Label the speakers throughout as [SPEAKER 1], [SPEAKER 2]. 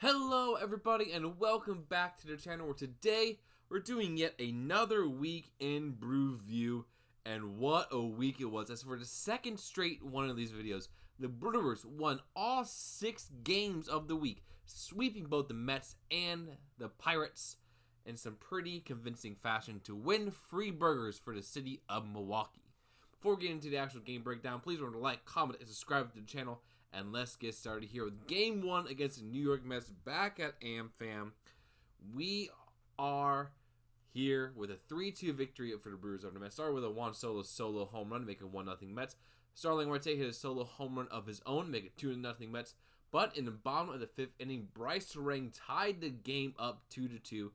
[SPEAKER 1] Hello everybody and welcome back to the channel where today we're doing yet another week in Brewview, and what a week it was. As for the second straight one of these videos, the Brewers won all 6 games of the week, sweeping both the Mets and the Pirates in some pretty convincing fashion to win free burgers for the city of Milwaukee. Before getting into the actual game breakdown, please remember to like, comment, and subscribe to the channel. And let's get started here with Game 1 against the New York Mets back at AmFam. We are here with a 3-2 victory for the Brewers over the Mets. Started with a Juan Soto solo home run, making 1-0 Mets. Starling Marte hit a solo home run of his own, making 2-0 Mets. But in the bottom of the 5th inning, Bryce Terang tied the game up 2-2.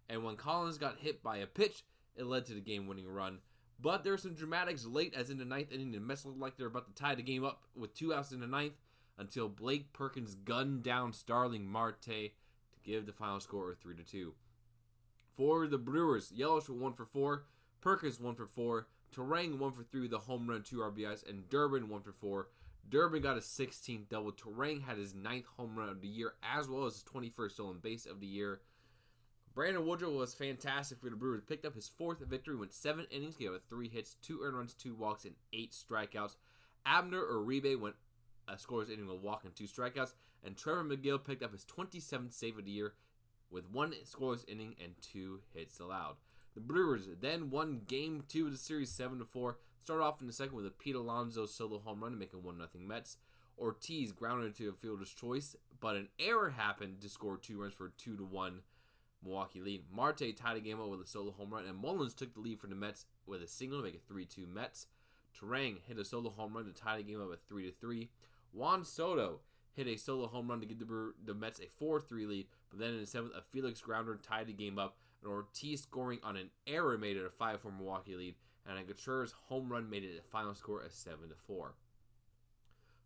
[SPEAKER 1] And when Collins got hit by a pitch, it led to the game-winning run. But there were some dramatics late, as in the 9th inning, the Mets looked like they were about to tie the game up with 2 outs in the 9th. Until Blake Perkins gunned down Starling Marte to give the final score of 3-2. For the Brewers, Yelich 1 for 4, Perkins 1 for 4, Terang 1 for 3 with a home run, 2 RBIs, and Durbin 1 for 4. Durbin got his 16th double. Terang had his 9th home run of the year, as well as his 21st stolen base of the year. Brandon Woodruff was fantastic for the Brewers. Picked up his 4th victory, went 7 innings, gave up 3 hits, 2 earned runs, 2 walks, and 8 strikeouts. Abner Uribe went a scoreless inning with a walk and 2 strikeouts, and Trevor McGill picked up his 27th save of the year with 1 scoreless inning and 2 hits allowed. The Brewers then won Game 2 of the series 7-4. Started off in the second with a Pete Alonso solo home run, making 1-0 Mets. Ortiz grounded into a fielder's choice, but an error happened to score 2 runs for a 2-1 Milwaukee lead. Marte tied the game up with a solo home run, and Mullins took the lead for the Mets with a single to make it 3-2 Mets. Terang hit a solo home run to tie the game up at 3-3. Juan Soto hit a solo home run to give the Mets a 4-3 lead, but then in the 7th, a Felix grounder tied the game up, and Ortiz scoring on an error made it a 5-4 Milwaukee lead, and a Contreras home run made it a final score of 7-4.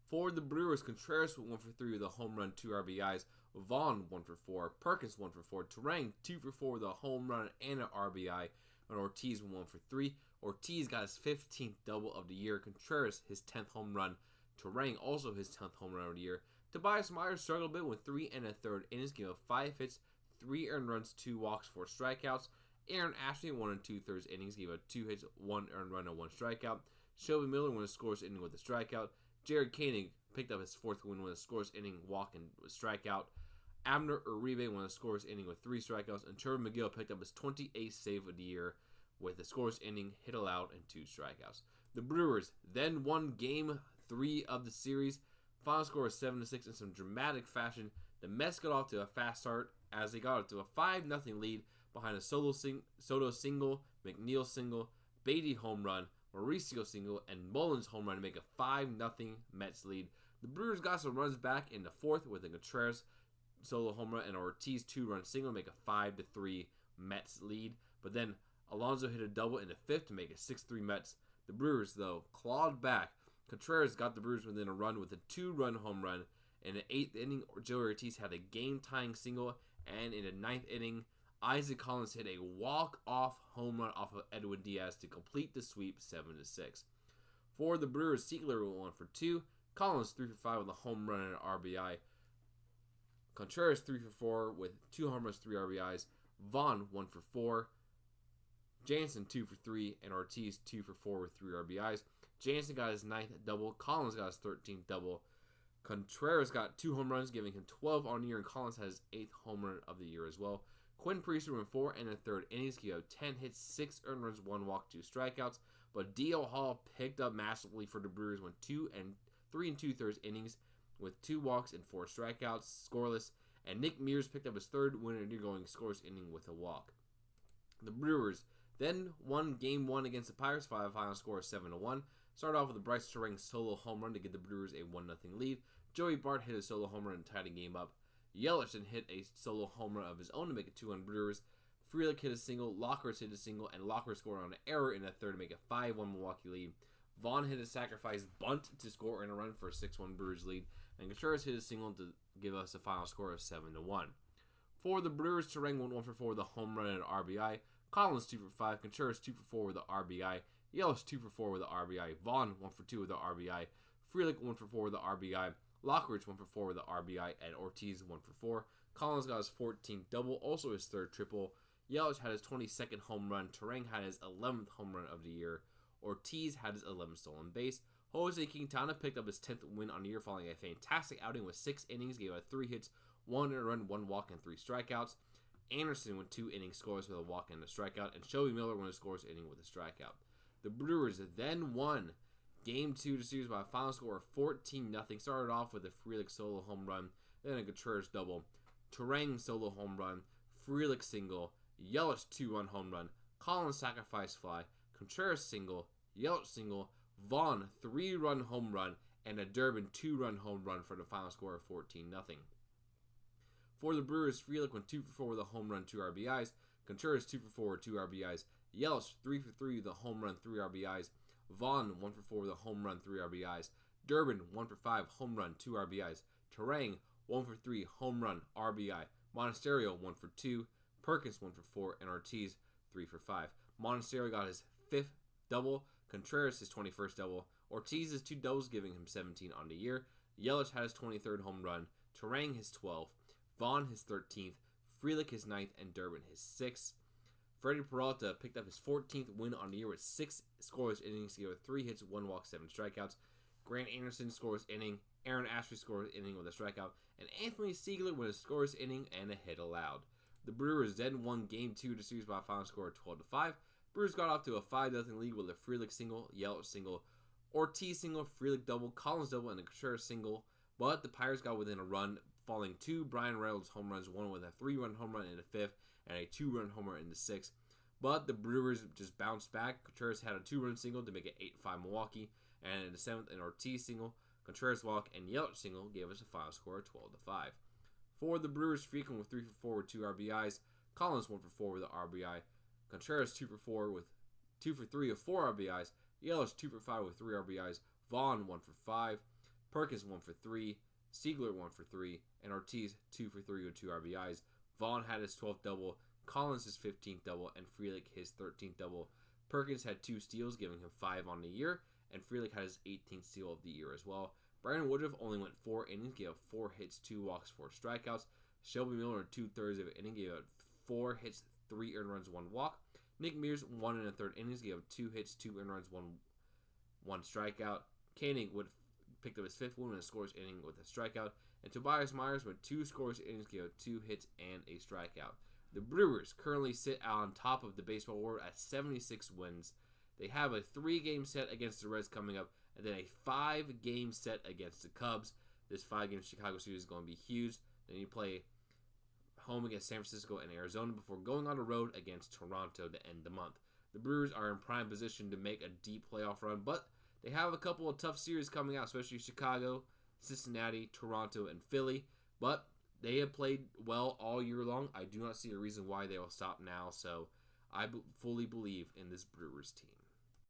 [SPEAKER 1] For the Brewers, Contreras went 1 for 3 with a home run, 2 RBIs, Vaughn 1 for 4, Perkins 1 for 4, Terang 2 for 4 with a home run and an RBI, and Ortiz 1 for 3. Ortiz got his 15th double of the year, Contreras his 10th home run, Terang also his 10th home run of the year. Tobias Myers struggled a bit with 3 1/3 innings, gave up 5 hits, 3 earned runs, 2 walks, 4 strikeouts. Aaron Ashby 1 2/3 innings, gave up 2 hits, 1 earned run, and 1 strikeout. Shelby Miller won a scoreless inning with a strikeout. Jared Koenig picked up his 4th win with a scoreless inning, walk, and a strikeout. Abner Uribe won a scoreless inning with 3 strikeouts, and Trevor McGill picked up his 28th save of the year with a scoreless inning, hit allowed, and 2 strikeouts. The Brewers then won Game 3 of the series. Final score was 7-6 in some dramatic fashion. The Mets got off to a fast start as they got up to a 5-0 lead behind a Soto single, McNeil single, Beatty home run, Mauricio single, and Mullins home run to make a 5-0 Mets lead. The Brewers got some runs back in the 4th with a Contreras solo home run and Ortiz 2-run single to make a 5-3 Mets lead. But then Alonso hit a double in the 5th to make it 6-3 Mets. The Brewers, though, clawed back. Contreras got the Brewers within a run with a 2-run home run. In the 8th inning, Joey Ortiz had a game-tying single, and in the 9th inning, Isaac Collins hit a walk-off home run off of Edwin Diaz to complete the sweep 7-6. For the Brewers, Siegler went 1 for 2, Collins 3 for 5 with a home run and an RBI. Contreras 3 for 4 with 2 home runs, 3 RBIs. Vaughn 1 for 4. Jansen 2 for 3, and Ortiz 2 for 4 with 3 RBIs. Jansen got his 9th double. Collins got his 13th double. Contreras got 2 home runs, giving him 12 on the year, and Collins had his 8th home run of the year as well. Quinn Priester went 4 1/3 innings, gave up 10 hits, 6 earned runs, 1 walk, 2 strikeouts. But D.L. Hall picked up massively for the Brewers, went 3 2/3 innings with 2 walks and 4 strikeouts, scoreless. And Nick Mears picked up his 3rd win in a going scoreless inning with a walk. The Brewers then won Game 1 against the Pirates by a final score of 7-1. Started off with a Bryce Terang solo home run to give the Brewers a 1-0 lead. Joey Bart hit a solo home run and tied the game up. Yelich then hit a solo home run of his own to make it 2-1 Brewers. Frelick hit a single, Lockhart hit a single, and Lockhart scored on an error in the 3rd to make a 5-1 Milwaukee lead. Vaughn hit a sacrifice bunt to score in a run for a 6-1 Brewers lead, and Contreras hit a single to give us a final score of 7-1. For the Brewers, Terang went 1 for 4 with a home run and an RBI. Collins 2 for 5, Contreras 2 for 4 with an RBI, Yelich 2 for 4 with an RBI, Vaughn 1 for 2 with an RBI, Frelick 1 for 4 with an RBI, Lockridge 1-for-4 with an RBI, and Ortiz 1-for-4. Collins got his 14th double, also his 3rd triple. Yelich had his 22nd home run. Turang had his 11th home run of the year. Ortiz had his 11th stolen base. Jose Quintana picked up his 10th win on the year following a fantastic outing with 6 innings, gave out 3 hits, 1 run, 1 walk, and 3 strikeouts. Anderson went 2 innings scoreless with a walk and a strikeout, and Shelby Miller won his scoreless inning with a strikeout. The Brewers then won Game 2 of the series by a final score of 14-0. Started off with a Frelick solo home run, then a Contreras double, Turang solo home run, Frelick single, Yelich 2-run home run, Collins sacrifice fly, Contreras single, Yelich single, Vaughn 3-run home run, and a Durbin 2-run home run for the final score of 14-0. For the Brewers, Frelick went 2-for-4 with a home run, 2 RBIs. Contreras 2-for-4 with 2 RBIs. Yelich 3-for-3 with a home run, 3 RBIs. Vaughn 1-for-4 with a home run, 3 RBIs. Durbin 1-for-5 home run, 2 RBIs. Turang 1-for-3 home run, RBI. Monasterio 1-for-2. Perkins 1-for-4, and Ortiz 3-for-5. Monasterio got his 5th double. Contreras his 21st double. Ortiz his 2 doubles, giving him 17 on the year. Yelich had his 23rd home run. Turang his 12th. Vaughn his 13th, Frelick his 9th, and Durbin his 6th. Freddie Peralta picked up his 14th win on the year with 6 scoreless innings, gave up 3 hits, 1 walk, 7 strikeouts. Grant Anderson scoreless inning, Aaron Ashby scoreless inning with a strikeout, and Anthony Siegler with a scoreless inning and a hit allowed. The Brewers then won Game 2 of the series by a final score of 12-5. Brewers got off to a 5-0 lead with a Frelick single, Yelich single, Ortiz single, Frelick double, Collins double, and a Contreras single, but the Pirates got within a run, following 2 Brian Reynolds home runs, one with a 3-run home run in the 5th and a 2-run home run in the 6th. But the Brewers just bounced back. Contreras had a 2-run single to make it 8-5 Milwaukee, and in the 7th, an Ortiz single, Contreras walk, and Yelich single gave us a final score of 12-5. For the Brewers, Freakin with 3-for-4 with 2 RBIs, Collins 1-for-4 with an RBI, Contreras 2-for-4 with 2-for-3 with 4 RBIs, Yelich 2-for-5 with 3 RBIs, Vaughn 1-for-5, Perkins 1-for-3, Siegler 1-for-3, and Ortiz 2-for-3 with 2 RBIs. Vaughn had his 12th double, Collins his 15th double, and Frelick his 13th double. Perkins had 2 steals, giving him 5 on the year, and Frelick had his 18th steal of the year as well. Brandon Woodruff only went 4 innings, gave up 4 hits, 2 walks, 4 strikeouts. Shelby Miller, 2/3 of an inning, gave up 4 hits, 3 earned runs, 1 walk. Nick Mears, 1 1/3 innings, gave up 2 hits, 2 earned runs, 1 strikeout. Koenig picked up his 5th win in a scoreless inning with a strikeout, and Tobias Myers went 2 scoreless innings, gave up 2 hits and a strikeout. The Brewers currently sit on top of the baseball world at 76 wins. They have a 3-game set against the Reds coming up, and then a 5-game set against the Cubs. This 5-game Chicago series is going to be huge. Then you play home against San Francisco and Arizona before going on the road against Toronto to end the month. The Brewers are in prime position to make a deep playoff run, but they have a couple of tough series coming out, especially Chicago, Cincinnati, Toronto, and Philly. But they have played well all year long. I do not see a reason why they will stop now, so I fully believe in this Brewers team.